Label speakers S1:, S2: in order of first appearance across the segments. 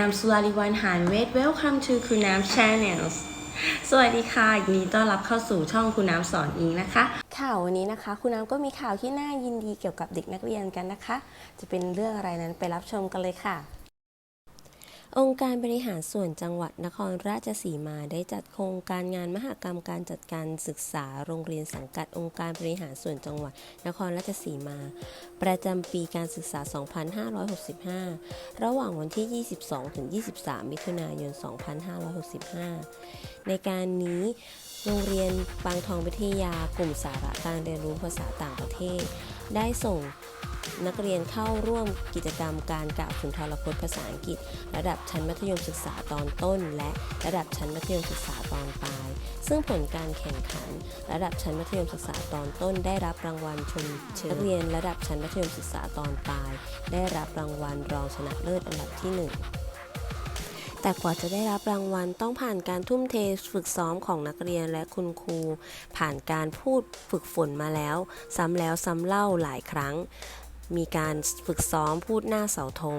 S1: am สุราริวัลย์หานเวท Welcome to คุณน้ำ Channels สวัสดีค่ะยินดีต้อนรับเข้าสู่ช่องคุณน้ำสอนอิงนะคะข่าววันนี้นะคะคุณน้ำก็มีข่าวที่น่ายินดีเกี่ยวกับเด็กนักเรียนกันนะคะจะเป็นเรื่องอะไรนั้นไปรับชมกันเลยค่ะองค์การบริหารส่วนจังหวัดนครราชสีมาได้จัดโครงการงานมหกรรมการจัดการศึกษาโรงเรียนสังกัดองค์การบริหารส่วนจังหวัดนครราชสีมาประจำปีการศึกษา 2565 ระหว่างวันที่ 22-23 มิถุนายน 2565 ในการนี้โรงเรียนปางทองวิทยากลุ่มสาระการเรียนรู้ภาษาต่างประเทศได้ส่งนักเรียนเข้าร่วมกิจกรรมการกล่าวสุนทรพจน์ภาษาอังกฤษระดับชั้นมัธยมศึกษาตอนต้นและระดับชั้นมัธยมศึกษาตอนปลายซึ่งผลการแข่งขันระดับชั้นมัธยมศึกษาตอนต้นได้รับรางวัลชมเชยนักเรียนระดับชั้นมัธยมศึกษาตอนปลายได้รับรางวัลรองชนะเลิศอันดับที่ 1แต่กว่าจะได้รับรางวัลต้องผ่านการทุ่มเทฝึกซ้อมของนักเรียนและคุณครูผ่านการพูดฝึกฝนมาแล้วซ้ำเล่าหลายครั้งมีการฝึกซ้อมพูดหน้าเสาธง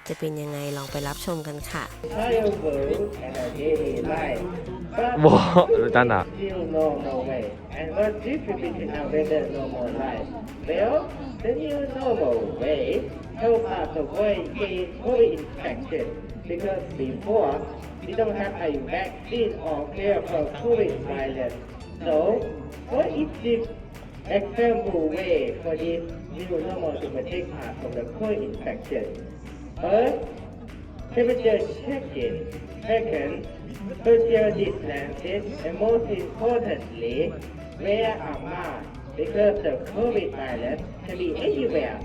S1: จะเป็นยังไงลองไปรับชมกันค่ะ
S2: ว้าวจันอ่ะ
S3: Because before, we don't have a vaccine or care for COVID virus. So, what is the example way for this new normal to take part from the COVID infection? First, temperature checking. Second, social distancing. And most importantly, wear a mask because the COVID virus can be anywhere.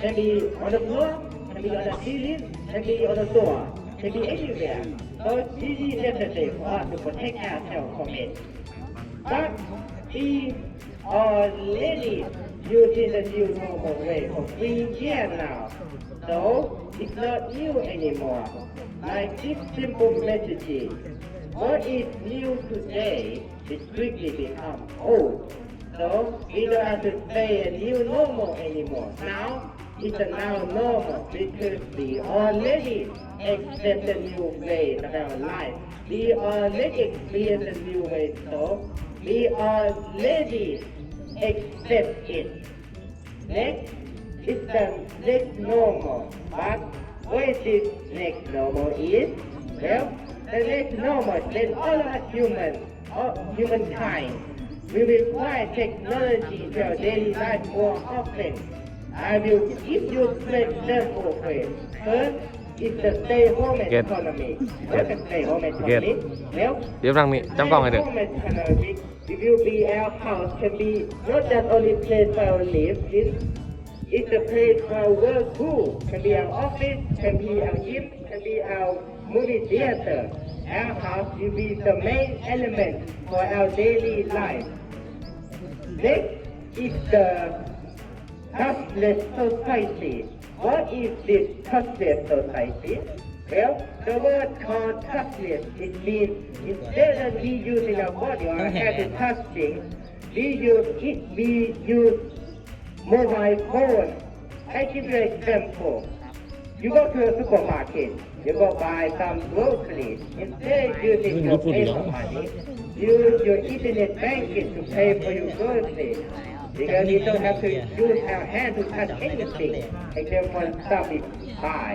S3: Can be on the floor, can be on the ceiling, can be on the door, can be anywhere. So it's really necessary for us to protect ourselves from it. But we already using the new normal way for 3 years now. So it's not new anymore. Like this simple message, what is new today is quickly become old. So we don't have to say a new normal anymore. Now it's a now normal because we already accept the new way of our life. We already experience the new way, so we already accept it. Next is the next normal. But what is this next normal is? Well, the next normal then all us humankind, we require technology to our daily life more often. I will give you three examples for it. First is the stay-home economy. What is stay-home economy? Well,
S2: เดี๋ยวฟังมีจำกล้องให้เด็ก
S3: stay-home economy will be our house can be not just only place for our live in. It's a place for our work too. Can be our office, can be our gym, can be our movie theater. Our house will be the main element for our daily life. Next is the touchless society. What is this touchless society? Well, the word called touchless, it means instead of we using our body or having touching, we use mobile phone. I give you an example. You go to a supermarket, you go buy some groceries. Instead of using your paper money, use your internet banking to pay for your groceries. Because we don't have to use our hand to touch anything except for stuff we buy.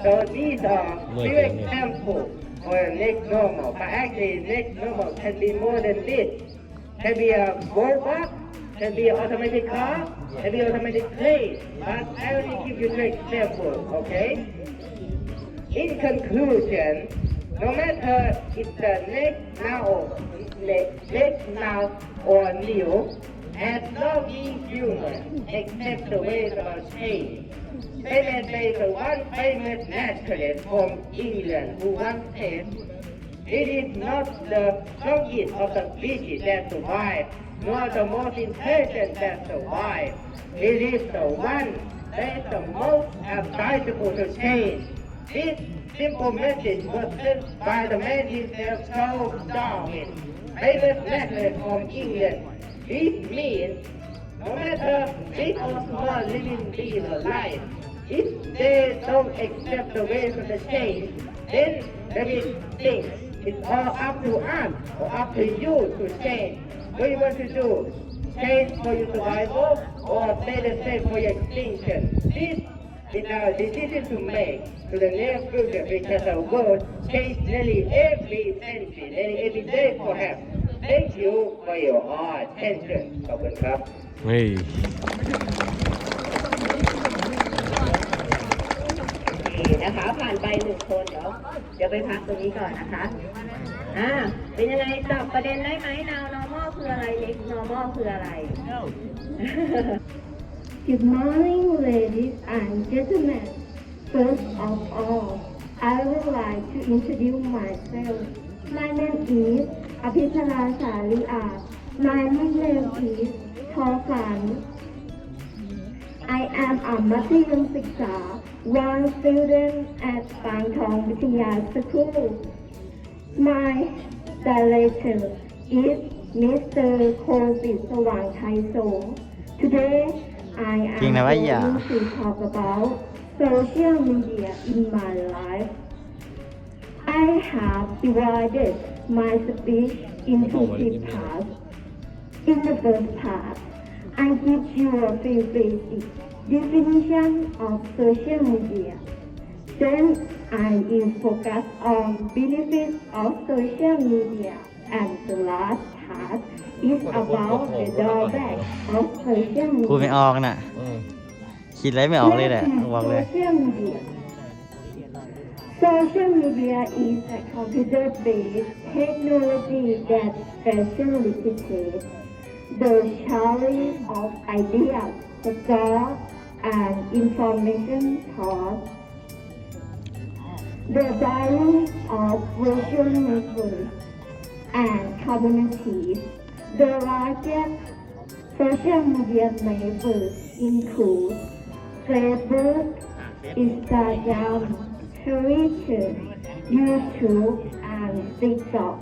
S3: So these are few examples for next normal. But actually next normal can be more than this. Can be a robot, can be an automatic car, can be an automatic plane. But I only give you 2 examples, okay? In conclusion, no matter if the next now or new, as long as human accept the ways of change. There is one famous naturalist from England who once said, "It is not the strongest of the species that survive, nor the most intelligent that survive. It is the one that is the most advisable to change." This simple message was sent by the man himself, Charles Darwin, famous naturalist from England. This means no matter big or small living being alive, If they don't accept the ways of the change, then maybe think it's all up to us or up to you to change. What you want to do? Change for your survival or stay the same for your extinction? This is our decision to make to the near future because the world changes nearly every century, nearly every day perhaps. Thank you for your attention. ขอบคุณครับ
S2: เฮ้ย
S4: นี่นะคะผ่านไป1 คนเดี๋ยวไปพักตรงนี้ก่อนนะคะเป็นยังไงตอบประเด็นได้ไหม now normal คืออะไร next normal คืออะไร
S5: Good morning, ladies and gentlemen. First of all, I would like to introduce myself. My name is Apitala Salia. My nickname is Thofan. I am a Mathayom Siksa, one student at Bang Thong Vitya School. My director is Mr. Kosit Sawang Thai Song. Today, I am going to talk about social media in my life. I have divided my speech into 3 parts. In the first part, I give you a few basic definition of social media. Then I will focus on benefits of social media, and the last part is about the drawback of social
S6: พูดไม่
S5: media.
S6: ออกน่ะ คิดอะไรไม่ออกเลยแหละบอกเลย
S5: Social media. Social media is a computer-based technology that facilitates the sharing of ideas, thoughts, and information taught. The value of virtual networks and communities. The largest social media networks include Facebook, Instagram, Twitter, YouTube, and TikTok.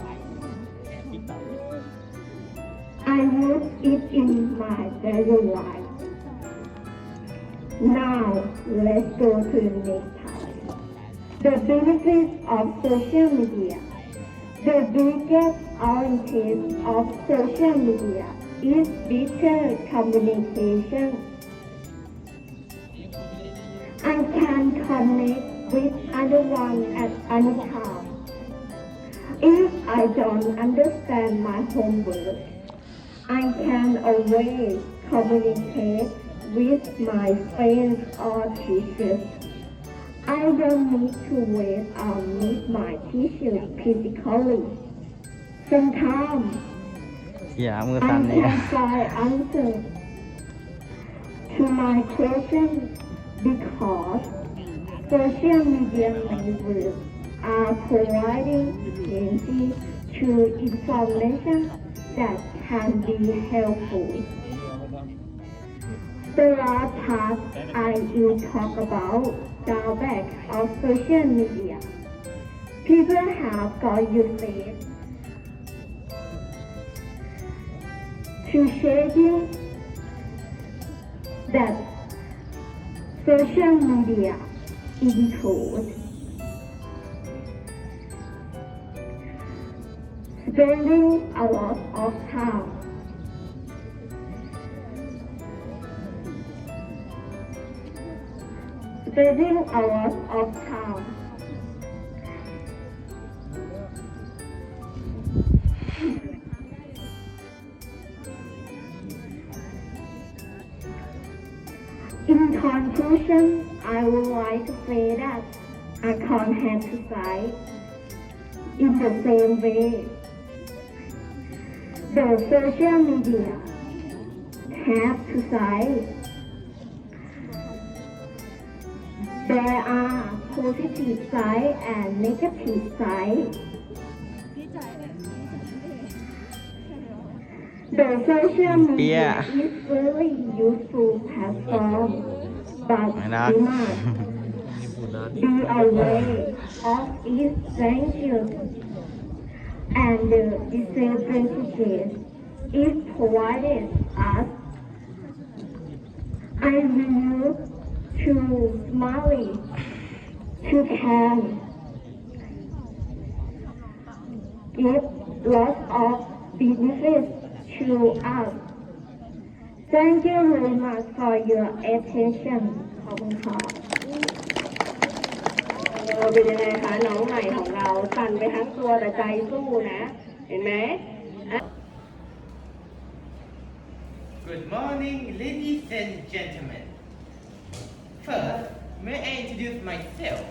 S5: I use it in my daily life. Now, let's go to the next part. The benefits of social media. The biggest advantage of social media is better communication. I can connect with anyone at any time. If I don't understand my homework, I can always communicate with my friends or teachers. I don't need to wait or meet my teacher physically. Sometimes
S6: อย่ามือ
S5: I
S6: สั่นเนี่ย
S5: can find answers to my questions because social media networks are providing plenty to information that can be helpful. The last part I will talk about drawback of social media. People have got used to sharing that social media include spending a lot of time In conclusion, I would like to say that I can't have society in the same way. The social media have society. There are positive side and negative side. The social media is very useful platform, but do not be aware of its dangers and the disadvantages it provided us. I will use to smiling, to can give lots of benefits to us. Thank you very much for your attention. ขอบคุณค่ะ
S4: เป็นยังไงคะน้องใหม่ของเราสั่นไปทั้งตัวแต่ใจสู้นะ เห็นไหม
S3: Good morning, ladies and gentlemen. First, may I introduce myself?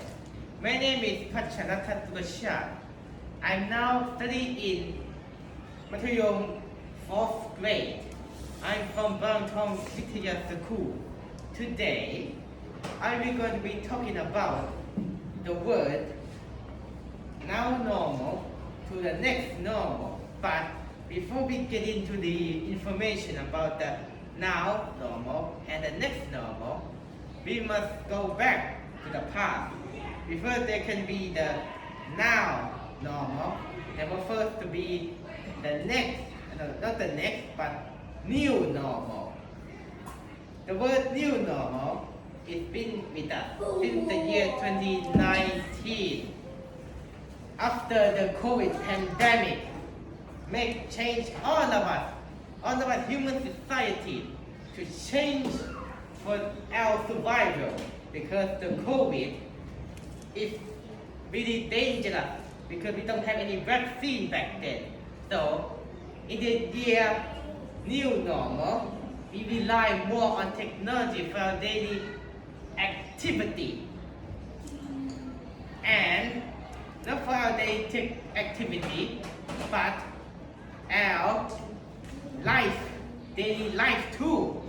S3: My name is Pachanathatbasha. I'm now studying in Mathayom 4th grade. I'm from Bangtong Vitya School. Today, I'm going to be talking about the word now normal to the next normal. But before we get into the information about the now normal and the next normal, we must go back to the past. Before there can be the now normal, there will first to be the next, not the next, but new normal. The word new normal has been with us since the year 2019. After the COVID pandemic, make change all of us human society to change for our survival because the COVID is really dangerous because we don't have any vaccine back then. So in the year new normal, we rely more on technology for our daily activity and not for our daily activity but our life, daily life too.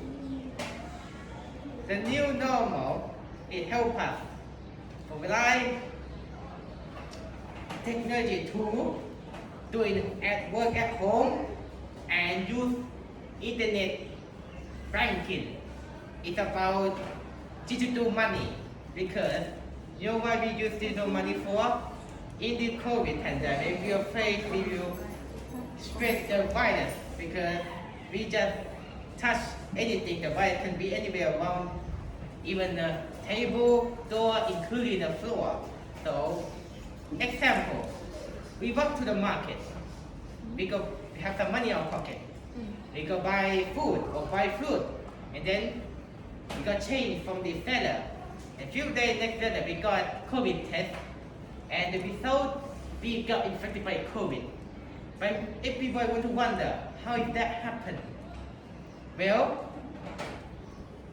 S3: The new normal, it helps us provide technology tool, doing at work at home and use internet banking. It's about digital money because you know why we use digital money for? In the COVID pandemic, we are afraid we will spread the virus because we just touch anything. The virus can be anywhere around, even the table, door, including the floor. So, example, we walk to the market. We go have some money in our pocket. We go buy food or buy fruit, and then we got change from the seller. A few days later, we got COVID test, and the result we got infected by COVID. But everybody want to wonder how did that happen? Well,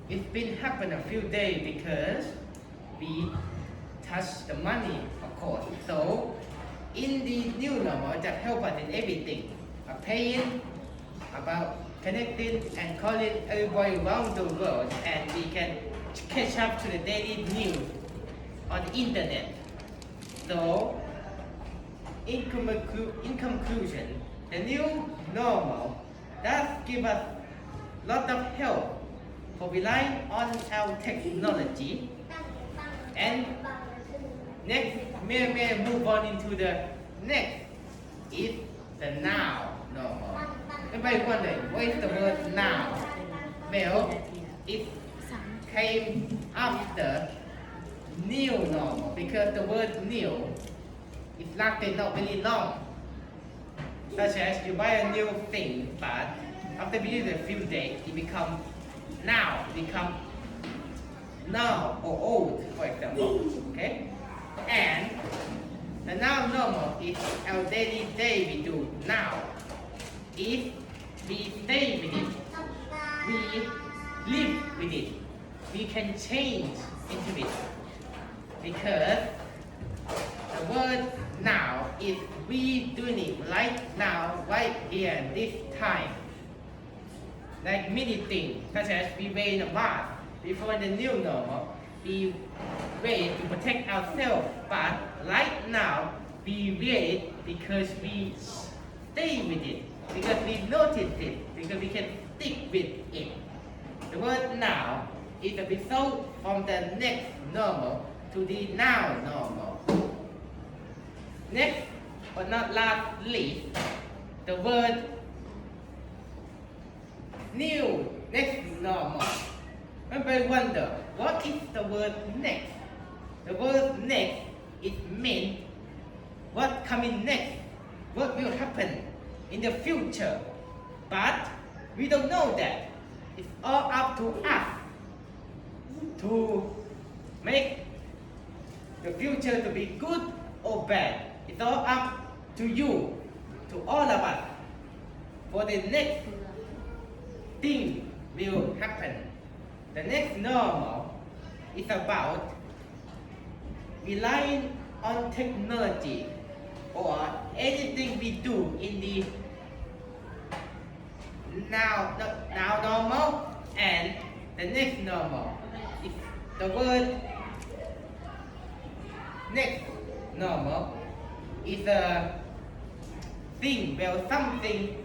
S3: it's been happen a few days because we touched the money, of course. So in the new normal, that help us in everything, paying, about connecting and calling everybody around the world, and we can catch up to the daily news on the internet. So, in conclusion, the new normal does give us lot of help for relying on our technology. And next, may move on into the next is the now normal. Everybody wondering, what is the word now? Well, it came after new normal because the word new is lasted not very long. Such as you buy a new thing, but after using a few days, it becomes now or old, for example. Okay? And the now normal is our daily day we do now. If we stay with it, we live with it, we can change into it. Because the word now is we doing it right now, right here, this time. Like many things, such as we wear a mask. Before the new normal, we wear it to protect ourselves. But right now, we wear it because we stay with it, because we notice it, because we can stick with it. The word now is a result from the next normal to the now normal. Next, but not last least, the word new, next normal. Everybody wonder, what is the word next? The word next is mean what coming next, what will happen in the future. But we don't know that. It's all up to us to make the future to be good or bad. It's all up to you, to all of us. For the next thing will happen. The next normal is about relying on technology or anything we do in the now normal and the next normal. If the word next normal is a thing, well, something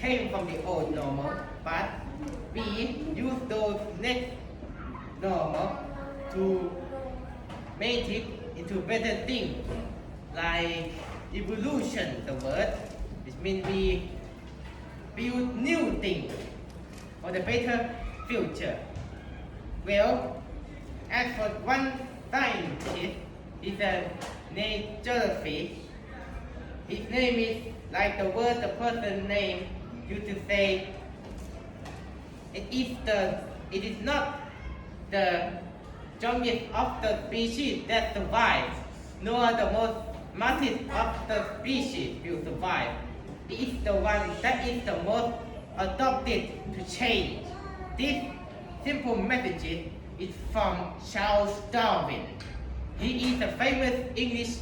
S3: came from the old normal, but we use those next normal to make it into better thing, like evolution, the word, which means we build new things for the better future. Well, as for one scientist, he's a naturalist. His name is like the word the person name used to say. It is not the strongest of the species that survive, nor the most massive of the species will survive. It is the one that is the most adopted to change. This simple message is from Charles Darwin. He is a famous English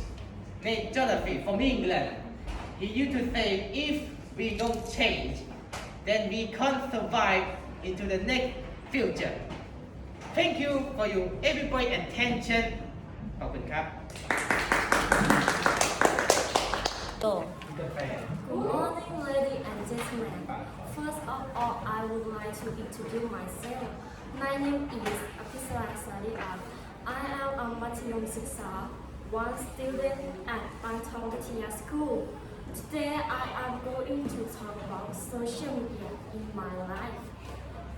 S3: naturalist from England. He used to say, if we don't change, then we can't survive into the next future. Thank you for your everybody attention. ขอบคุณครับ
S1: Go.
S7: Good morning, ladies and gentlemen. First of all, I would like to introduce myself. My name is Apisara Saria. I am a Mathematical Siksa, one student at Pantong Tia School. Today, I am going to talk about social media in my life.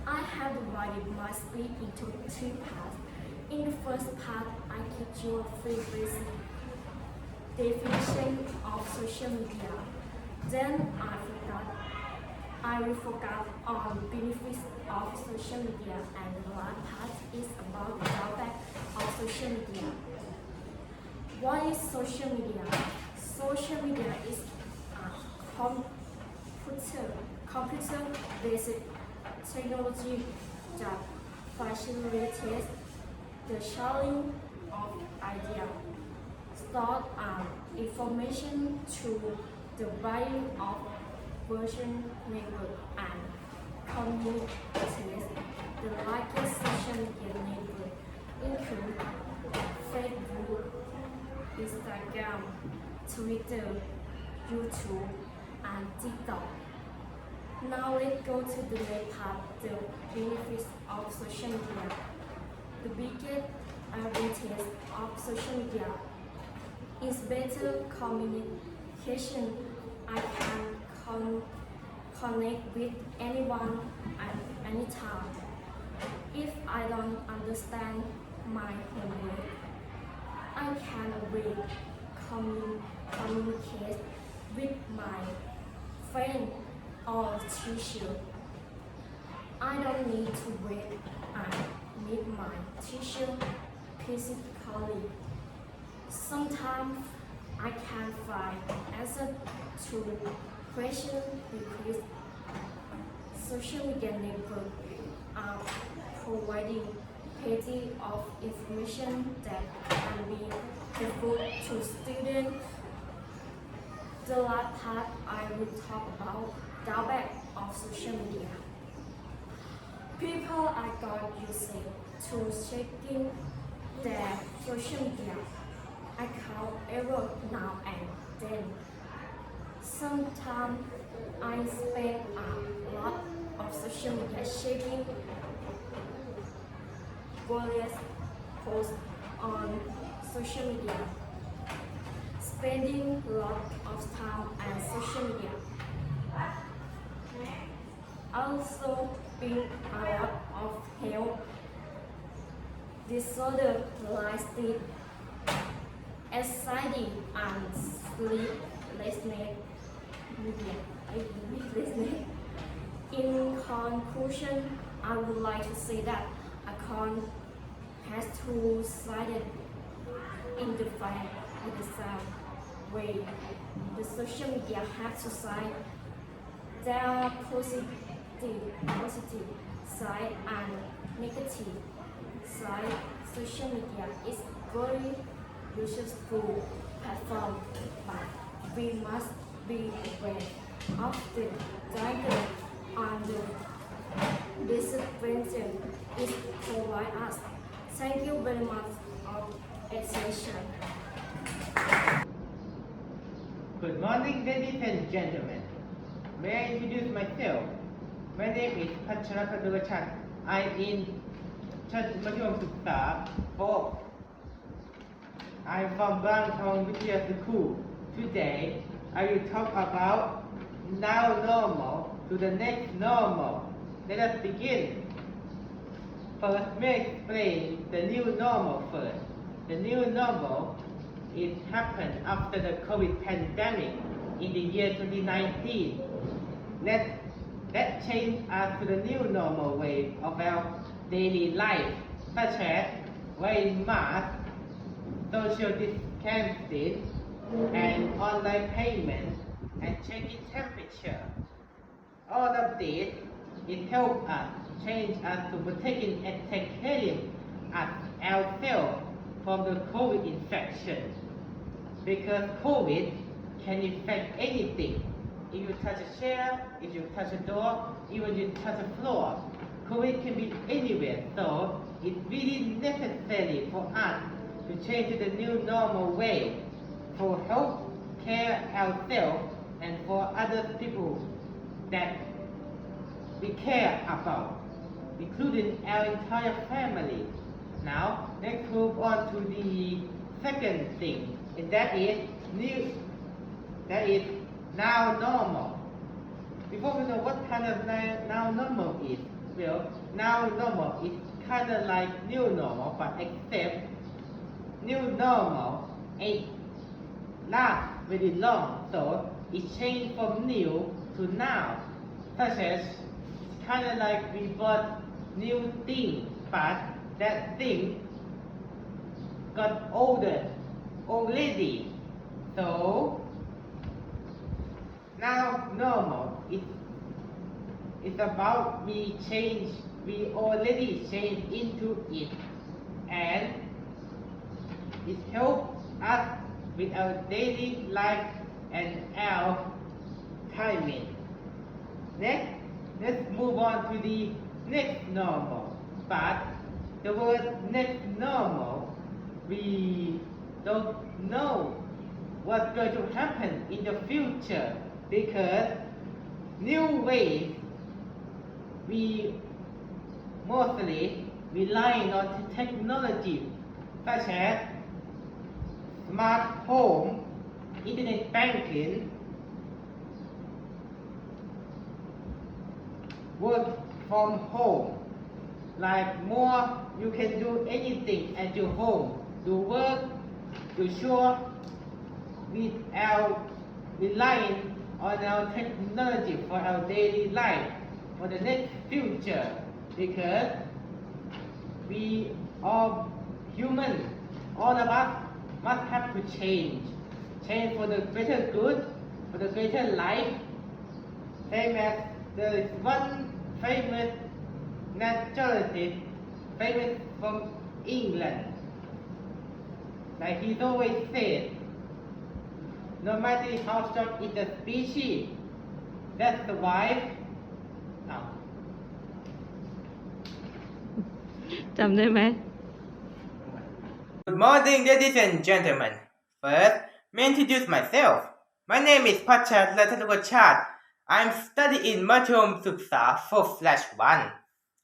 S7: I have divided my speech into two parts. In the first part, I give you a free basic definition of social media. Then I will focus on benefits of social media, and the last part is about the drawback of social media. What is social media? Social media is a computer-based technology that facilitates the sharing of ideas, thought, and information through the buying of virtual network and communities. The largest social media network include Facebook, Instagram, Twitter, YouTube, and TikTok. Now let's go to the next part, the benefits of social media. The biggest advantage of social media is better communication. I can connect with anyone at any time. If I don't understand my homework, I can always communicate with my friend or teacher. I don't need to wait and meet my teacher physically. Sometimes I can find answers to question requests. Social media networks are providing plenty of information that can be helpful to students. The last part I will talk about drawback of social media. People are got used to checking their social media account every now and then. Sometimes I spend a lot of social media checking various posts on social media, spending a lot of time on social media. Also being a lot of help disorder like sleep anxiety and sleeplessness. In conclusion, I would like to say that account has two sides in the fact in the same way. The social media have two sides. There are positive side and negative side. Social media is very useful platform, but we must be aware of the danger and the disadvantage it provides us. Thank you very much for attention.
S3: Good morning, ladies and gentlemen. May I introduce myself? My name is พัชรพดุลชัด I'm in ชั้นมัธยมศึกษา 4. I'm from บางทองวิทยา School. Today, I will talk about now normal to the next normal. Let us begin. First, may I explain the new normal first. The new normal is happened after the COVID pandemic in the year 2019. That changed us to the new normal way of our daily life, such as wearing masks, social distancing, and online payment, and checking temperature. All of this it helped us, change us to protecting and take care of ourselves from the COVID infection. Because COVID can infect anything. If you touch a chair, if you touch a door, even you touch a floor, COVID can be anywhere. So it's really necessary for us to change to the new normal way for help care ourselves and for other people that we care about, including our entire family. Now, let's move on to the second thing, and that is now normal. Before we know what kind of now normal is, well, now normal is kind of like new normal, but except new normal ain't last very long, so it changed from new to now, such as kind of like we bought new thing, but that thing got older already. So now normal is about we already changed into it, and it helps us with our daily life and our timing. Next, let's move on to the next normal. But the word next normal, we don't know what's going to happen in the future, because new ways we mostly relying on technology such as smart home, internet banking, work from home. Like more, you can do anything at your home. Do work, do shop, without relying on our technology for our daily life for the next future, because we are human. All of us must have to change for the greater good, for the greater life. Same as there is one famous naturalist, famous from England, like he's always said, no matter how strong is the species that survive, now.
S1: จำได้ไหม
S3: Good morning, ladies and gentlemen. First, may I introduce myself. My name is พัชรพดุลชัด I'm studying มัธยมศึกษา 4/1.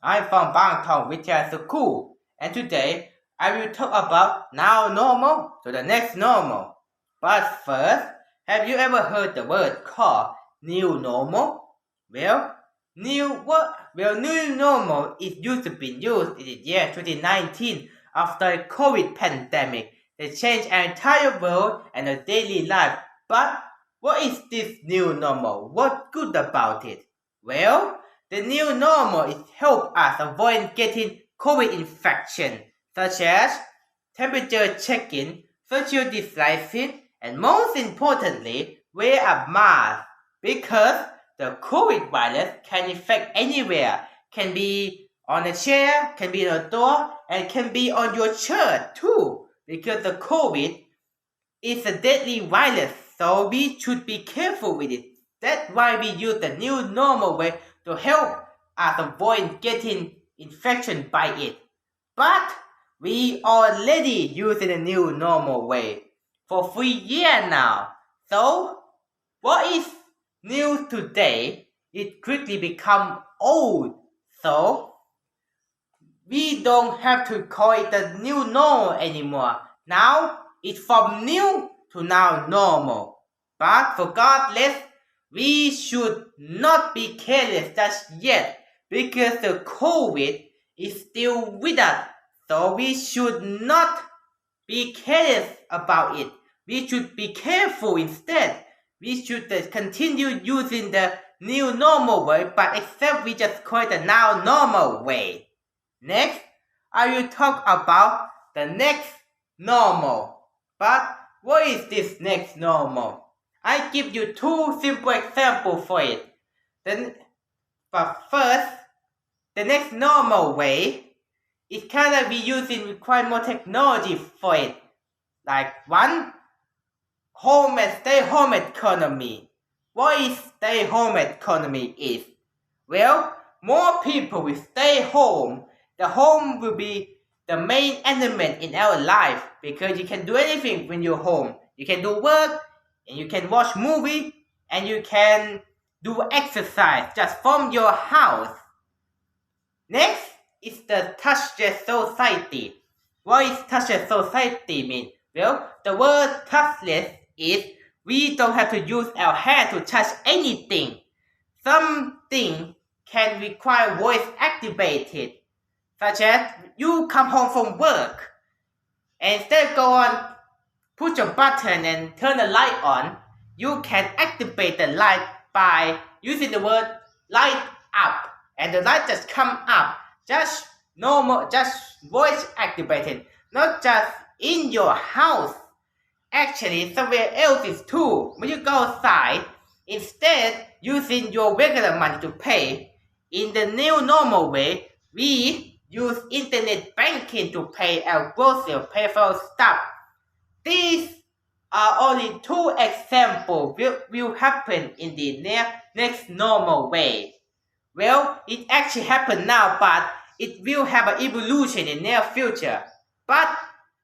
S3: I'm from บางทองวิทยา School, and today I will talk about now normal to the next normal. But first, have you ever heard the word called new normal? Well, new normal is used in the year 2019 after the COVID pandemic. They changed our entire world and our daily life. But what is this new normal? What's good about it? Well, the new normal is help us avoid getting COVID infection, such as temperature checking, social distancing, and most importantly, wear a mask because the COVID virus can infect anywhere, can be on a chair, can be on a door, and can be on your shirt too, because the COVID is a deadly virus, so we should be careful with it. That's why we use the new normal way to help us avoid getting infection by it. But we already using the new normal way for 3 years now. So what is new today? It quickly become old. So we don't have to call it the new normal anymore. Now it's from new to now normal. But regardless, we should not be careless just yet because the COVID is still with us. So we should not be careless about it. We should be careful instead. We should continue using the new normal way, but except we just call it the now normal way. Next, I will talk about the next normal. But what is this next normal? I give you 2 simple examples for it. But first, the next normal way is kind of we using require more technology for it. Like 1, home and stay home economy. What is stay home economy is? Well, more people will stay home. The home will be the main element in our life because you can do anything when you're home. You can do work, and you can watch movie, and you can do exercise just from your house. Next is the touchless society. What is touchless society mean? Well, the word touchless is we don't have to use our hand to touch anything. Something can require voice activated, such as you come home from work, and instead of go on push a button and turn the light on, you can activate the light by using the word light up, and the light just come up, just normal, just voice activated, not just in your house. Actually, somewhere else is too. When you go outside, instead using your regular money to pay, in the new normal way, we use internet banking to pay our groceries, pay for our stuff. These are only 2 examples will happen in the next normal way. Well, it actually happened now, but it will have an evolution in the near future. But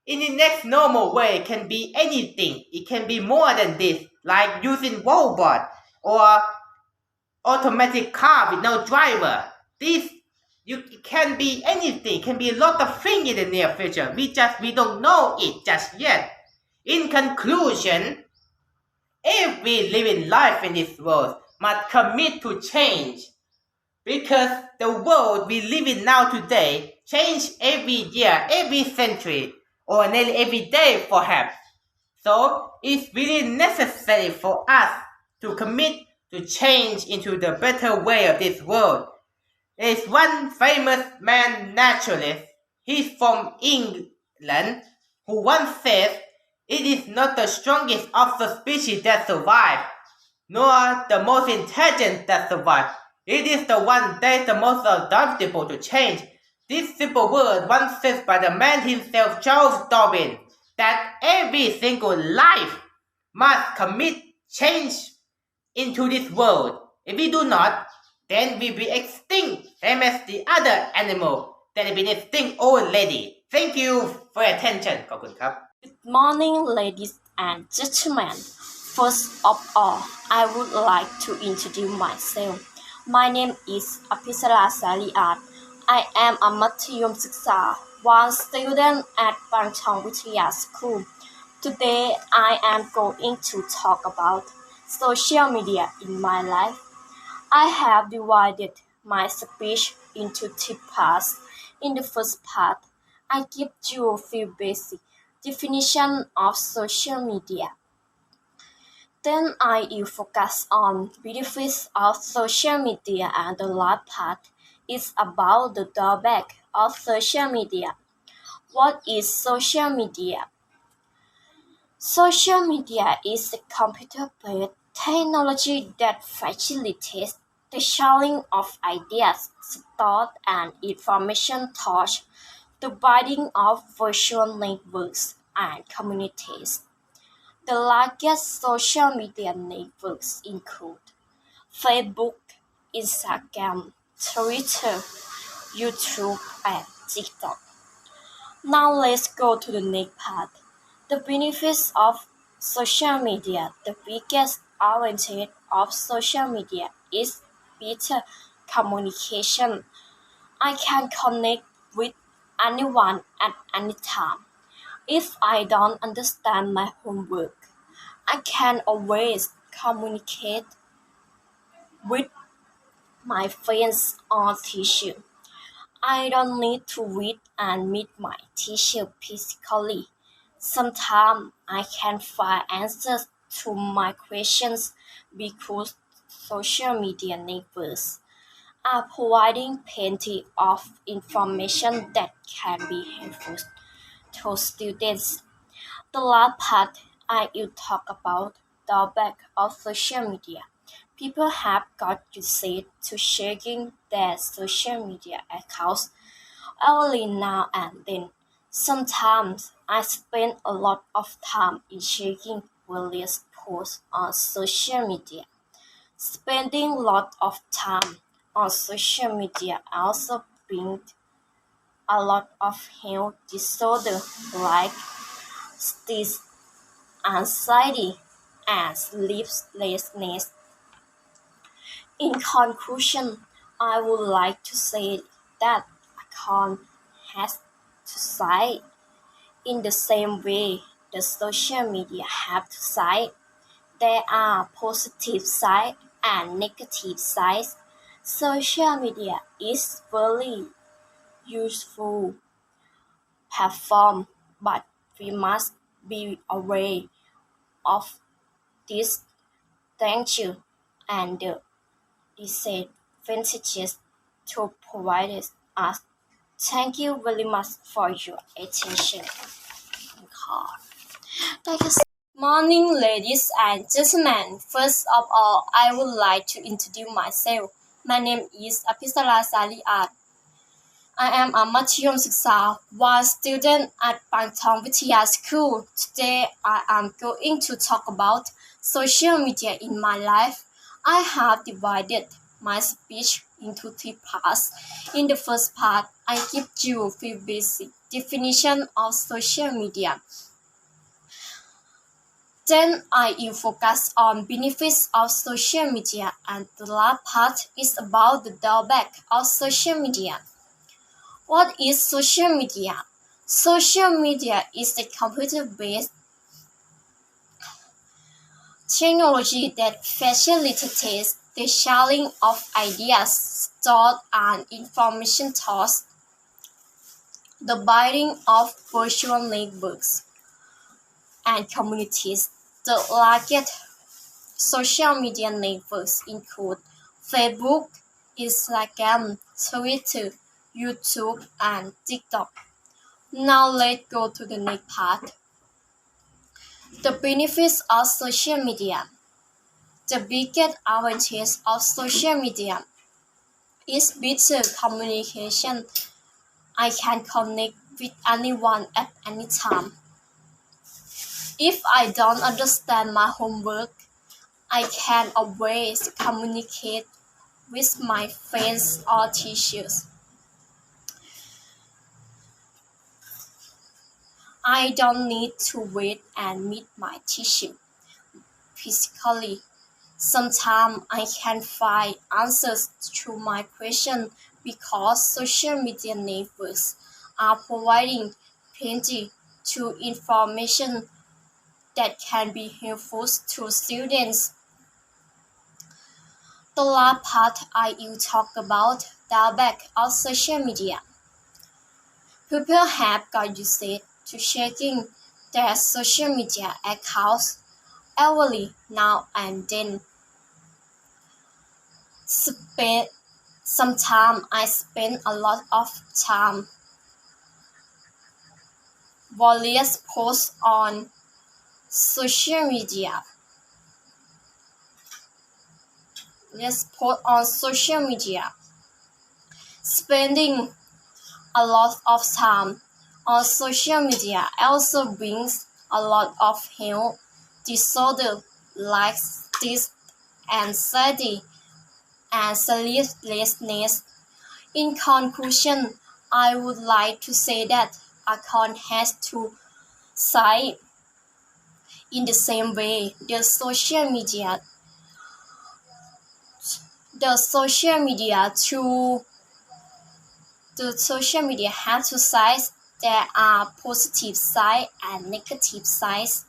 S3: in the next normal way, it can be anything. It can be more than this, like using robot or automatic car with no driver. It can be anything. It can be a lot of things in the near future. We don't know it just yet. In conclusion, every living life in this world must commit to change, because the world we live in now today change every year, every century, or nearly every day perhaps. So it's really necessary for us to commit to change into the better way of this world. There is one famous man naturalist, he's from England, who once said, "It is not the strongest of the species that survive, nor the most intelligent that survive. It is the one that is the most adaptable to change." This simple word once said by the man himself, Charles Darwin, that every single life must commit change into this world. If we do not, then we will be extinct, same as the other animal that have been extinct already. Thank you for your attention. ขอบคุณครับ
S7: Good morning, ladies and gentlemen. First of all, I would like to introduce myself. My name is Apisara Sariat. I am a Mathayom Siksa, one student at Bangchang Vitya School. Today, I am going to talk about social media in my life. I have divided my speech into 2 parts. In the first part, I give you a few basic definitions of social media. Then I will focus on benefits of social media, and the last part is about the drawback of social media. What is social media? Social media is a computer-based technology that facilitates the sharing of ideas, thoughts, and information through the building of virtual networks and communities. The largest social media networks include Facebook, Instagram, Twitter, YouTube, and TikTok. Now let's go to the next part. The benefits of social media. The biggest advantage of social media is better communication. I can connect with anyone at any time. If I don't understand my homework, I can always communicate with my friends or teacher. I don't need to read and meet my teacher physically. Sometimes I can find answers to my questions because social media networks are providing plenty of information that can be helpful to students. The last part I will talk about the drawback of social media. People have got used to checking their social media accounts only now and then. Sometimes I spend a lot of time in checking various posts on social media. Spending a lot of time on social media also brings a lot of health disorders like stress, anxiety, and sleeplessness. In conclusion, I would like to say that account has two sides. In the same way the social media have two sides, there are positive sides and negative sides. Social media is very useful platform, but we must be aware of this danger and the disadvantages to provide us. Thank you very much for your attention. Morning, ladies and gentlemen. First of all, I would like to introduce myself. My name is Apisara Saliat. I am a Mathayom Siksa 1 student at Pangtong Vitya School. Today, I am going to talk about social media in my life. I have divided my speech into 3 parts. In the first part, I give you a few basic definitions of social media. Then I will focus on benefits of social media, and the last part is about the drawback of social media. What is social media? Social media is a computer-based technology that facilitates the sharing of ideas, thoughts, and information through the building of virtual networks and communities. The largest social media networks include Facebook, Instagram, Twitter, YouTube, and TikTok. Now let's go to the next part. The benefits of social media. The biggest advantage of social media is better communication. I can connect with anyone at any time. If I don't understand my homework, I can always communicate with my friends or teachers. I don't need to wait and meet my teacher physically. Sometimes I can find answers to my questions because social media networks are providing plenty of information that can be helpful to students. The last part I will talk about the drawback of social media. People have got used to checking their social media accounts every now and then. Sometimes I spend a lot of time various posts on social media. Spending a lot of time on social media also brings a lot of health disorders like stress, anxiety, and sleeplessness. In conclusion, I would like to say that account has two sides. In the same way, the social media have two sides. There are positive sides and negative sides.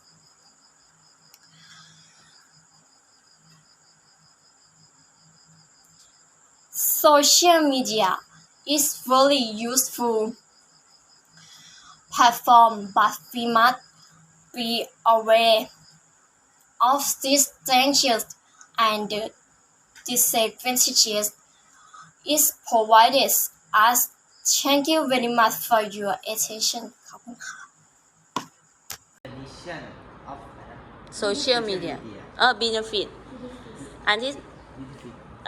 S7: Social media is very useful platform, but we must be aware of these dangers and the disadvantages it provides us. Thank you very much for your attention. ขอบคุณค่ะ
S6: definition of
S1: social media benefit อันที่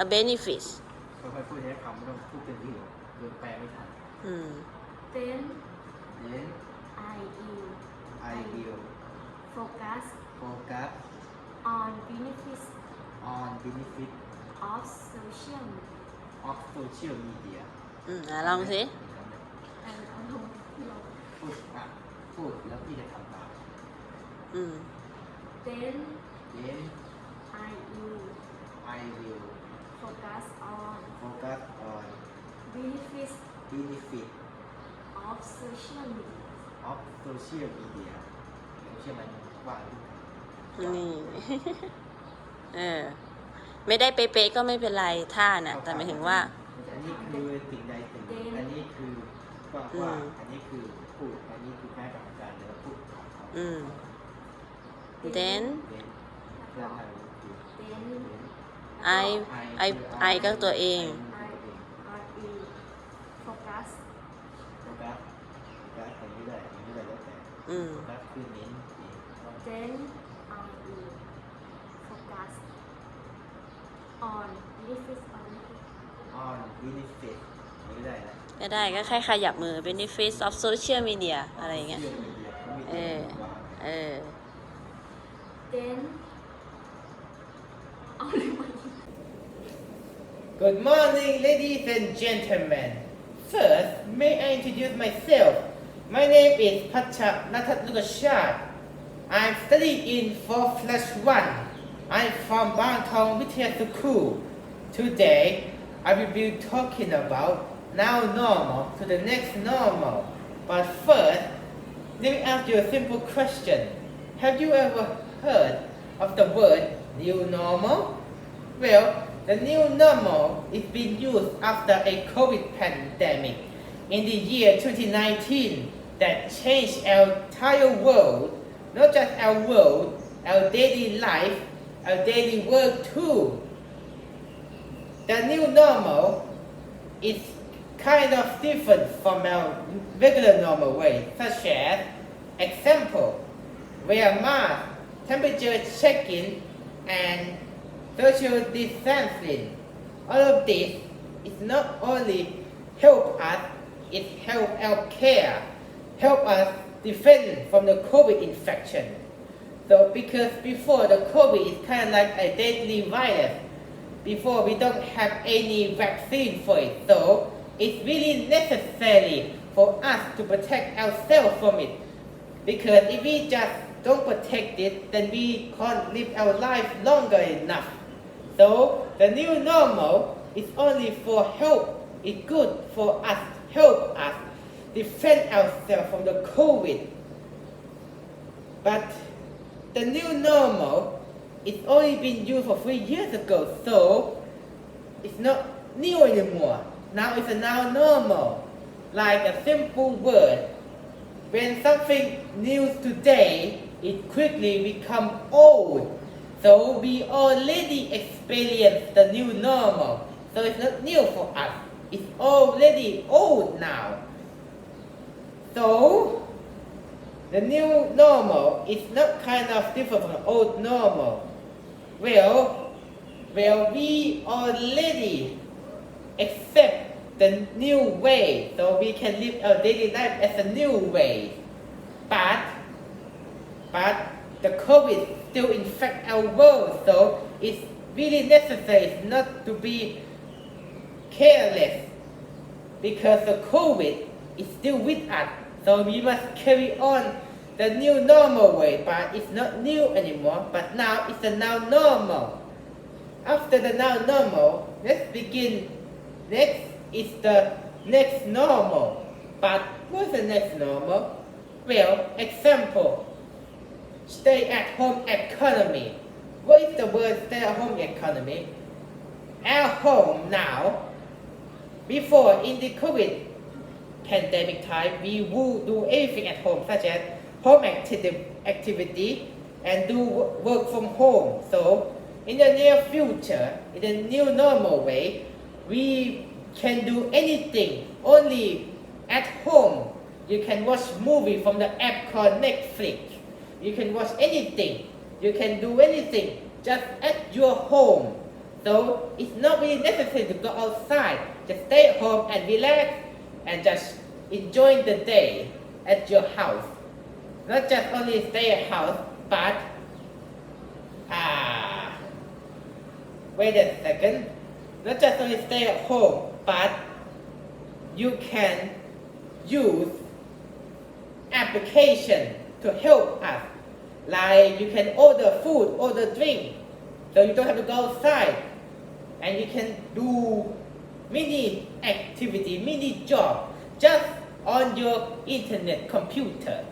S1: a benefit
S6: ค่อยๆพูดให้คำไม่ต้องพูดเป็นที่โดนแปลไม่ทัน
S7: Then
S6: then
S7: I
S6: will
S7: focus
S6: focus
S7: on benefits
S6: on benefit
S7: of social media.
S6: of social media
S1: ลองสิ
S6: พูดแล้วพี่จะทำตาม
S7: Then
S6: then
S7: I will
S6: I will
S7: focus on
S6: focus on
S7: benefits
S6: benefit
S7: of social media.
S6: of social media เชื่อมันว่าลูก
S1: นี่ ไม่ได้เป๊ะๆก็ไม่เป็นไรท่าน่ะแต่หมายถึงว่า
S6: อันนี้คือสิ่งใดสิ่งหนึ่งอันนี้คือว่าอันนี้คือพูดอันนี้คือแม่กรรมการเดี๋ยวพูดของเขา
S1: then
S6: เรื่องอะไรคือ
S7: Then
S1: I ก็ตัวเอง
S7: I will focus
S6: โฟกัสอันนี้ได้อันนี้ได้แล้วแต่โฟกัสคือเน้น
S7: Then I will focus on benefits of
S6: on benefit ไม่ได้นะ
S1: ก็ได้ก็แค่ขยับมือ benefits of social media อะไรอย่างเงี้ย
S7: Then
S3: Good morning, ladies and gentlemen. First, may I introduce myself? My name is Pacha. I'm studying in 4/1. I'm from Bangtong Vitya School. Today, I will be talking about now normal to the next normal. But first, let me ask you a simple question. Have you ever heard of the word new normal? Well, the new normal is being used after a COVID pandemic in the year 2019 that changed our entire world, not just our world, our daily life, our daily work too. The new normal is kind of different from our regular normal way, such as, example, wear mask, temperature checking, and social distancing. All of this is not only help us, it help our care, help us defend from the COVID infection. So because before the COVID is kind of like a deadly virus, before we don't have any vaccine for it, so it's really necessary for us to protect ourselves from it. Because if we just don't protect it, then we can't live our life longer enough. So the new normal is only for help. It's good for us, help us defend ourselves from the COVID. But the new normal is only been used for 3 years ago, so it's not new anymore. Now it's a now normal.
S6: like a simple word. When something new today, it quickly become old. So we already experienced the new normal. So it's not new for us. It's already old now. So the new normal is not kind of different from the old normal. Well, we already accept the new way, so we can live our daily life as a new way. But the COVID still infect our world, so it's really necessary not to be careless, because the COVID is still with us. So we must carry on the new normal way, but it's not new anymore, but now it's the now normal. After the now normal, let's begin. Next is the next normal. But what's the next normal? Well, example, stay at home economy. What is the word stay at home economy? At home now. Before in the COVID pandemic time, we would do everything at home, such as home activity and do work from home. So in the near future, in the new normal way, we can do anything only at home. You can watch movie from the app called Netflix. You can watch anything. You can do anything just at your home. So it's not really necessary to go outside. Just stay at home and relax and just enjoy the day at your house. Not just only stay at house, but wait a second. Not just only stay at home, but you can use application to help us. Like you can order food, order drink, so you don't have to go outside, and you can do mini activity, mini job just on your internet computer.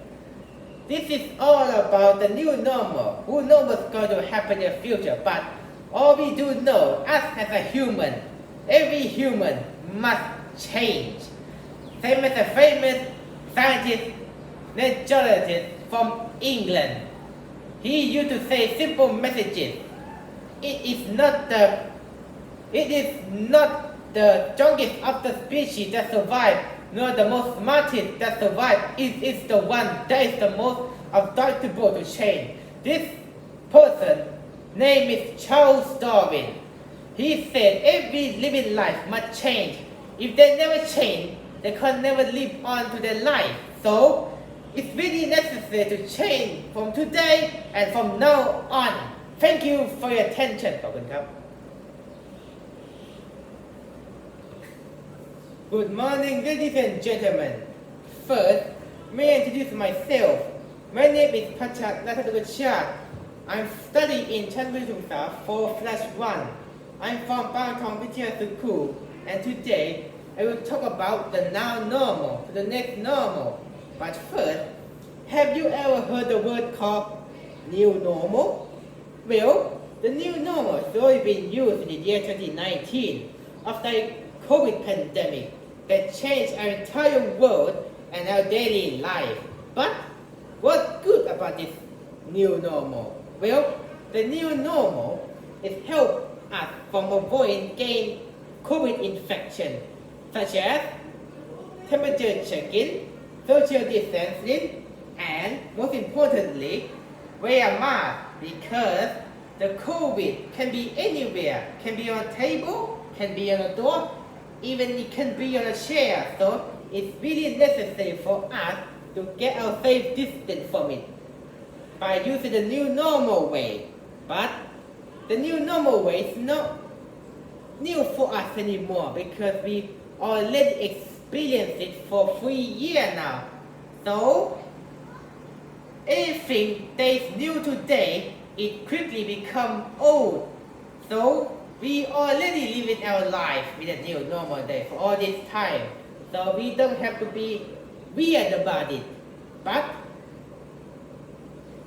S6: This is all about the new normal. Who knows what's going to happen in the future? But all we do know, us as a human, every human must change. Same as a famous scientist, naturalist from England. He used to say simple messages. It is not the strongest of the species that survive, nor the most smartest that survive. It is the one that is the most adaptable to change. This person name is Charles Darwin. He said every living life must change. If they never change, they can never live on to their life. So it's really necessary to change from today and from now on. Thank you for your attention. ขอบคุณครับ Good morning, ladies and gentlemen. First, may I introduce myself. My name is Pachat Natadukachat. I'm studying in Chandrasuksa 4/1. I'm from Bangkok Vichya School, and today I will talk about the now normal to the next normal. But first, have you ever heard the word called new normal? Well, the new normal has already been used in the year 2019 after the COVID pandemic that changed our entire world and our daily life. But what's good about this new normal? Well, the new normal is help us from avoiding getting COVID infection, such as temperature checking, social distancing, and most importantly, wear a mask, because the COVID can be anywhere, can be on a table, can be on a door, even it can be on a chair. So it's really necessary for us to get our safe distance from it by using the new normal way. But the new normal way is not new for us anymore, because we already experienced it for 3 years now. So everything that is new today, it quickly become old. So we already living our life with a new normal day for all this time. So we don't have to be weird about it. But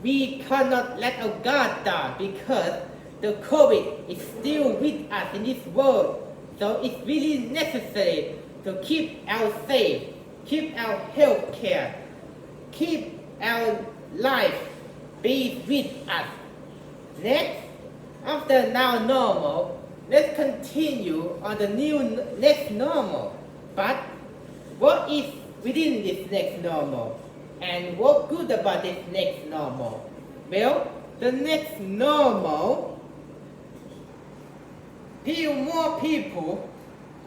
S6: we cannot let our guard down, because the COVID is still with us in this world. So it's really necessary to keep ourselves keep our health care, keep our life be with us. Next, after now normal, let's continue on the new next normal. But what is within this next normal? And what good about this next normal? Well, the next normal, more people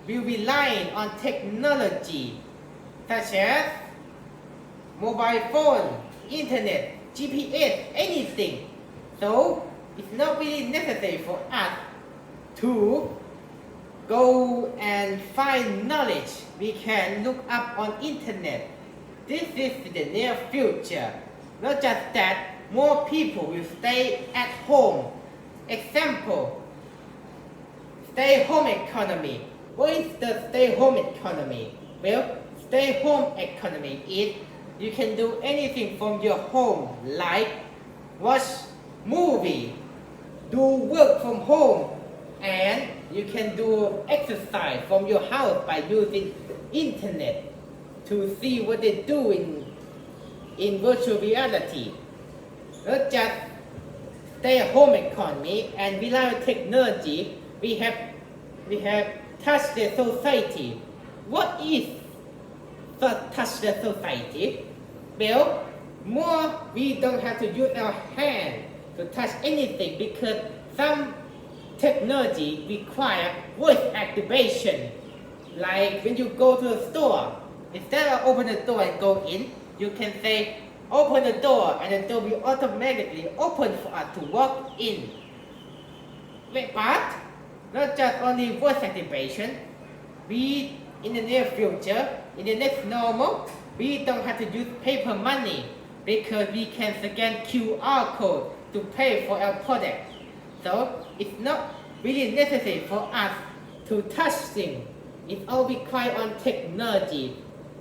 S6: will rely on technology such as mobile phone, internet, GPS, anything. So it's not really necessary for us to go and find knowledge. We can look up on internet. This is the near future. Not just that, more people will stay at home. Example, stay home economy. What is the stay home economy? Well, stay home economy is you can do anything from your home, like watch movie, do work from home, and you can do exercise from your house by using internet to see what they do in virtual reality. Not just stay at home economy and rely on technology, we have touched the society. What is touch the society? Well, more we don't have to use our hand to touch anything because some technology require voice activation. Like when you go to a store, instead of open the door and go in, you can say open the door and the door will automatically open for us to walk in. But not just only voice activation, we in the near future, in the next normal, we don't have to use paper money because we can scan QR code to pay for our product. So it's not really necessary for us to touch things. It's all required on technology.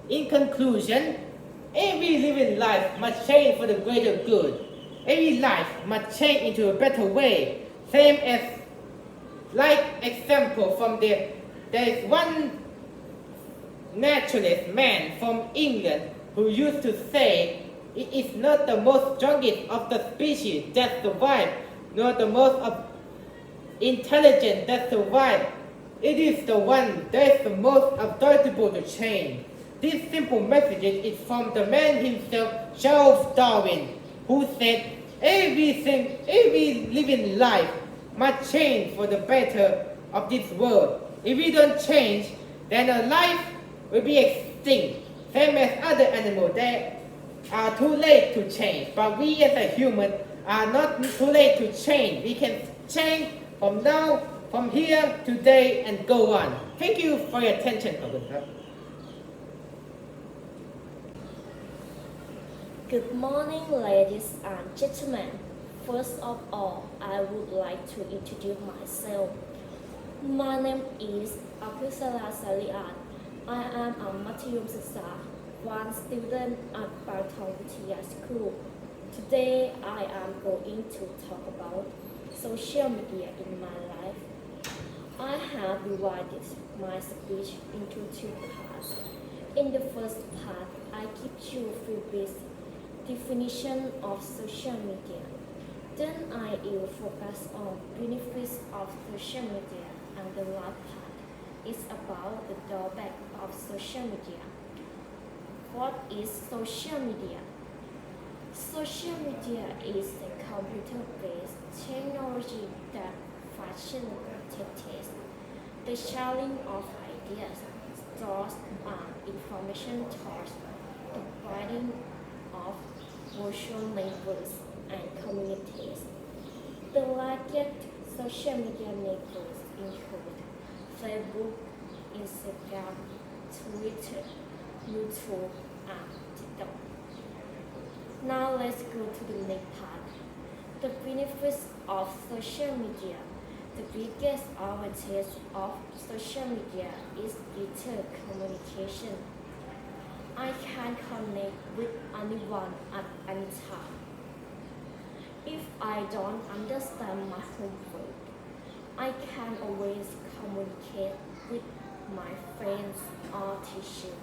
S6: In conclusion, every living life must change for the greater good. Every life must change into a better way. Same as, like example from there is one naturalist man from England who used to say it is not the most strongest of the species that survive, nor the most intelligent that survive. It is the one that is the most adaptable to change. This simple message is from the man himself, Charles Darwin, who said every living life must change for the better of this world. If we don't change, then our life will be extinct. Same as other animals, they are too late to change. But we as a human are not too late to change. We can change from now, from here, today, and go on. Thank you for your attention.
S7: Good morning, ladies and gentlemen. First of all, I would like to introduce myself. My name is Apisala Saliat. I am a Mathayom Siksa, one student at Bartong Vitya School. Today, I am going to talk about social media in my life. I have divided my speech into two parts. In the first part, I give you a few basic definition of social media. Then I will focus on benefits of social media, and the last part is about the drawback of social media. What is social media? Social media is a computer-based technology that facilitates the sharing of ideas, thoughts, and information towards the widening of virtual networks and communities. The largest social media networks include Facebook, Instagram, Twitter, YouTube, and TikTok. Now let's go to the next part. The benefits of social media. The biggest advantage of social media is digital communication. I can connect with anyone at any time. If I don't understand my homework, I can always communicate with my friends or teachers.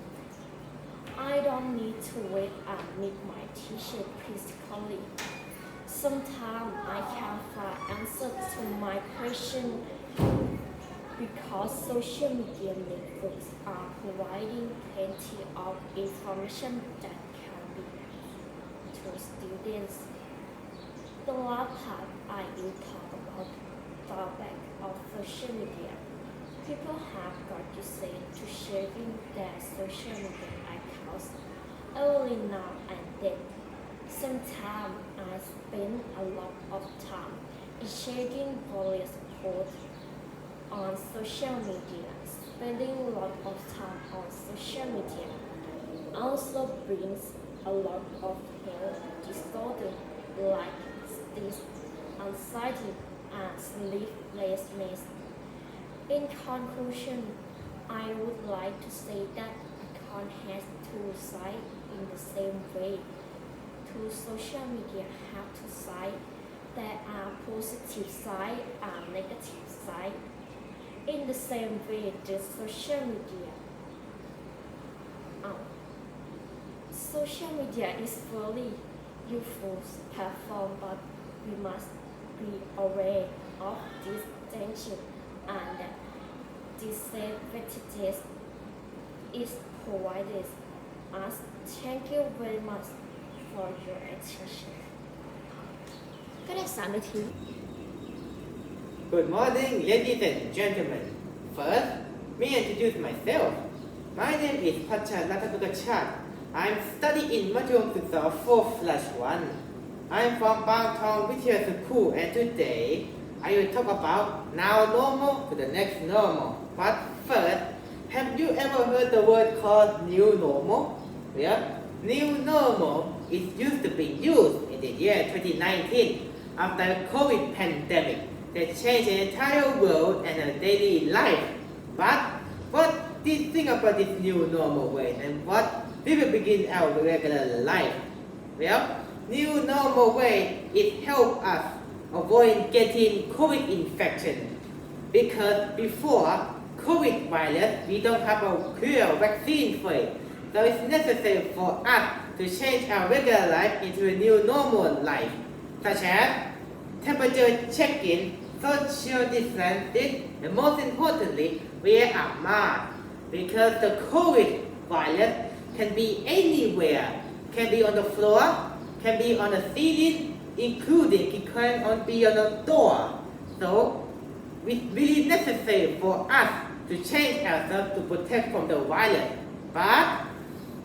S7: I don't need to wait and meet my teacher physically. Sometimes I can't find answers to my question because social media networks are providing plenty of information that can be used to students. The last part I will talk about drawback of social media. People have got used to sharing their social media accounts early now and then. Sometimes I spend a lot of time in sharing various posts on social media. Spending a lot of time on social media also brings a lot of health disorders like stress, anxiety, and sleeplessness. In conclusion, I would like to say that account has two sides in the same way. Two social media have two sides. There are positive side and negative side. In the same way, the social media is very useful platform, but we must be aware of this danger and disadvantages it provides us. Thank you very much for your attention. ก็ได้3 นาที
S6: Good morning, ladies and gentlemen. First, may I introduce myself. My name is Pachat. I'm studying in Madhyam Siksa 4/1. I'm from Bang Thong Vitya School, and today I will talk about now normal to the next normal. But first, have you ever heard the word called new normal? Well, new normal is used to be used in the year 2019 after the COVID pandemic that changed the entire world and our daily life. But what do you think about this new normal way and what we will begin our regular life? Well, new normal way it helps us avoid getting COVID infection because before COVID virus we don't have a clear vaccine for it. So it's necessary for us to change our regular life into a new normal life, such as temperature check-in, social distancing, and most importantly, wear a mask. Because the COVID virus can be anywhere, can be on the floor, can be on the ceiling, including it can be on the door. So it's really necessary for us to change ourselves to protect from the virus. But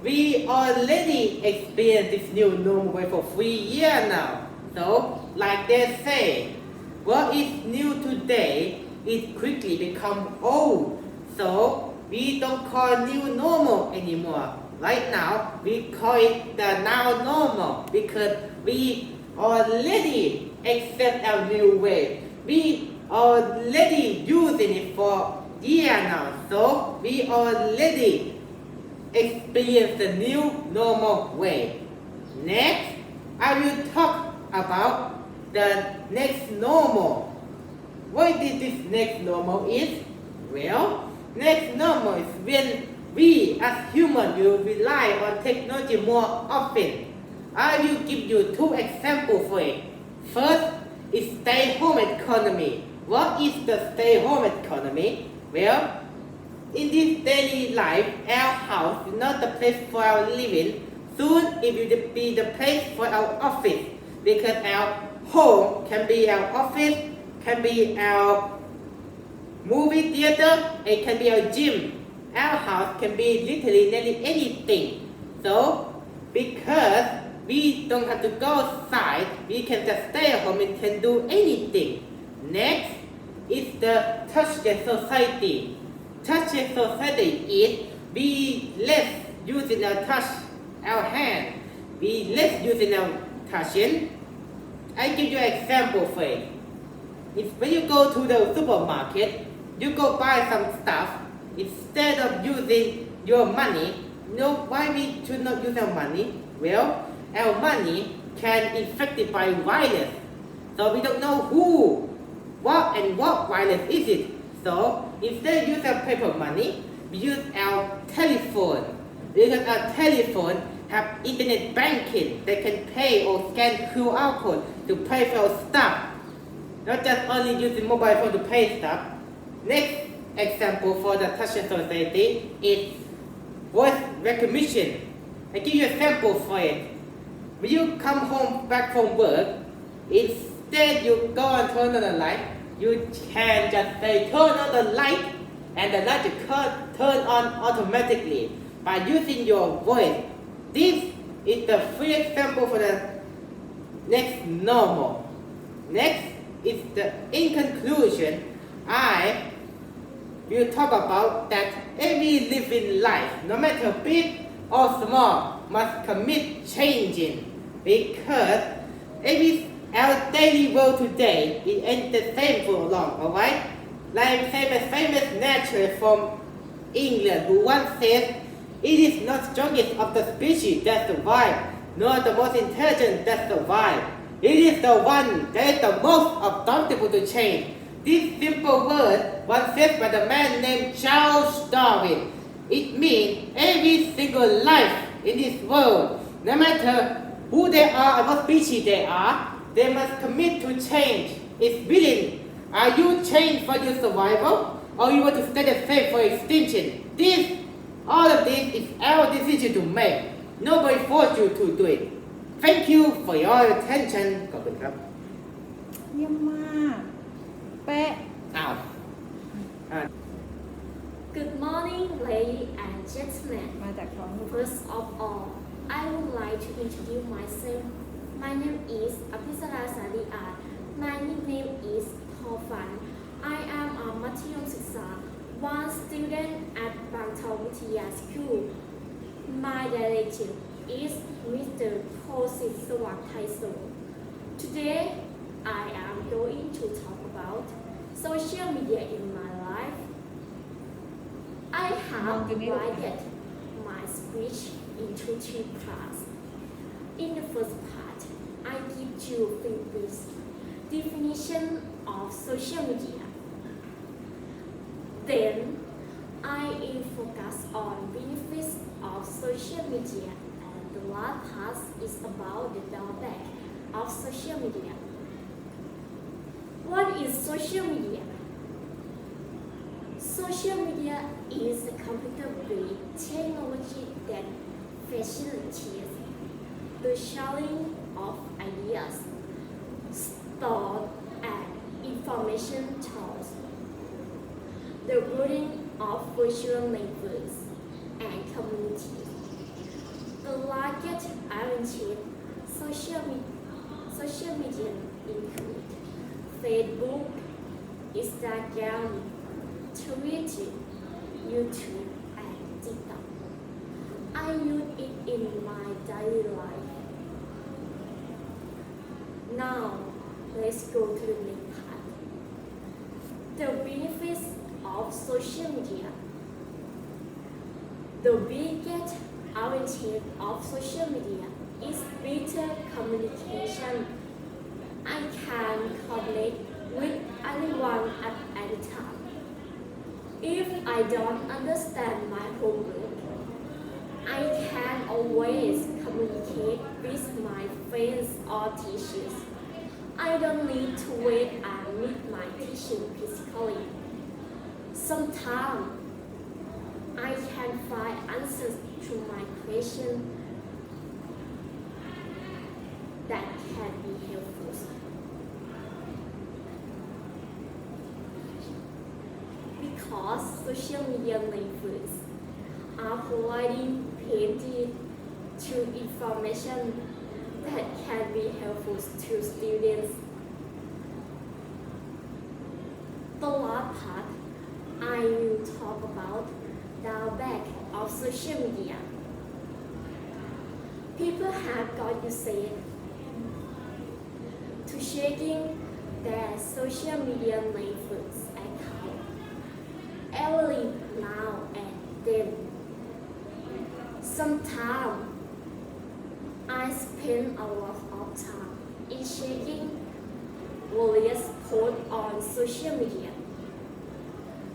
S6: we already experienced this new normal way for 3 years now. So, like they say, what is new today, it quickly becomes old. So, we don't call new normal anymore. Right now, we call it the now normal because we already accept our new way. We already using it for years now. So, we already experience the new normal way. Next, I will talk about the next normal. What is this next normal is? Well, next normal is when we as humans will rely on technology more often. I will give you 2 examples for it. First is stay-home economy. What is the stay-home economy? Well, in this daily life, our house is not the place for our living. Soon it will be the place for our office because our home can be our office, can be our movie theater, it can be our gym. Our house can be literally anything. So, because we don't have to go outside, we can just stay at home and can do anything. Next is the touchless society. Touchless society is we less using our touch, our hand, we less using our touching. I give you an example for it. It's when you go to the supermarket, you go buy some stuff, instead of using your money, you know why we should not use our money? Well, our money can infected by virus. So we don't know who, what virus is it. So instead of use our paper money, we use our telephone. because a telephone have internet banking. They can pay or scan QR code to pay for stuff. Not just only using mobile phone to pay stuff. Next example for the touchless society is voice recognition. I give you a sample for it. When you come home back from work, instead you go and turn on the light, you can just say turn on the light and the light will turn on automatically by using your voice. This is the free example for the next normal. Next is the in conclusion, I will talk about that every living life, no matter big or small, must commit changing because our daily world today it ain't the same for long, alright? Like famous naturalist from England who once said, it is not strongest of the species that survive, nor the most intelligent that survive. It is the one that is the most adaptable to change. This simple word was said by the man named Charles Darwin. It means every single life in this world, no matter who they are and what species they are, they must commit to change. It's willing. Are you changed for your survival or you want to stay the same for extinction? All of this is our decision to make. Nobody forced you to do it. Thank you for your attention. ขอบคุณครับ
S8: เยี่ยมมากเป๊ะ
S6: อ้าว
S7: Good morning, ladies and gentlemen.
S8: มาจากท้องลูก
S7: First of all, I would like to introduce myself. My name is Apisara Sariat. My nickname is Thofan. I am a Mathayom Siksa, one student at Bangtao Vitya School. My director is Mr. Kosit Sawakthaiso. Today, I am going to talk about social media in my life. I have divided my speech into three parts. In the first part, I give you this definition of social media. Then, I will focus on benefits of social media, and the last part is about the drawback of social media. What is social media? Social media is a computer-based technology that facilitates the sharing of ideas, thoughts, and information through the building of virtual networks and communities. The largest oriented social media include Facebook, Instagram, Twitter, YouTube, and TikTok. I use it in my daily life. Now, let's go to the next part. The benefits of social media. The biggest advantage of social media is better communication. I can connect with anyone at any time. If I don't understand my homework, I can always communicate with my friends or teachers. I don't need to wait and meet my teacher physically. Sometimes I can find answers to my questions that can be helpful. Because social media networks are providing plenty to information that can be helpful to students. The last part, I will talk about the drawback of social media. People have got used to checking their social media networks account every now and then. Sometimes I spend a lot of time in checking various posts on social media.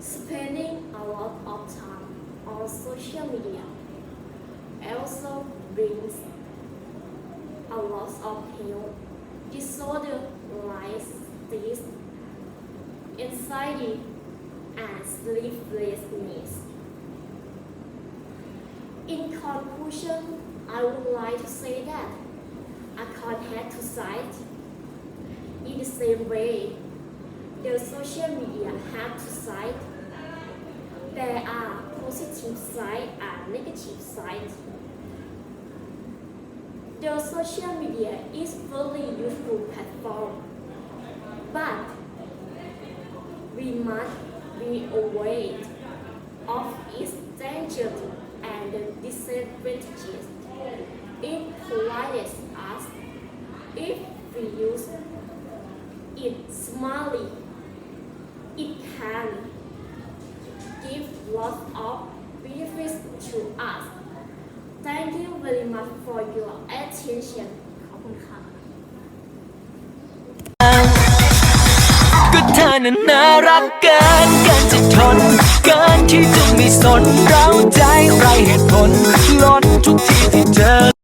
S7: Spending a lot of time on social media also brings a lot of health disorder like stress, anxiety, and sleeplessness. In conclusion, I would like to say that I can't have two sides. In the same way, the social media have two sides. There are positive side and negative side. The social media is very useful platform, but we must be aware of its dangers and disadvantages. It provides us if we use it smartly. It can give lots of benefits to us. Thank you very much for your attention. ขอบคุณค่ะ
S9: ก็เธอนั้นน่ารักเกินจะทนเกินที่จะไม่สนเราใจไรเหตุผลล้นทุกทีที่เจอ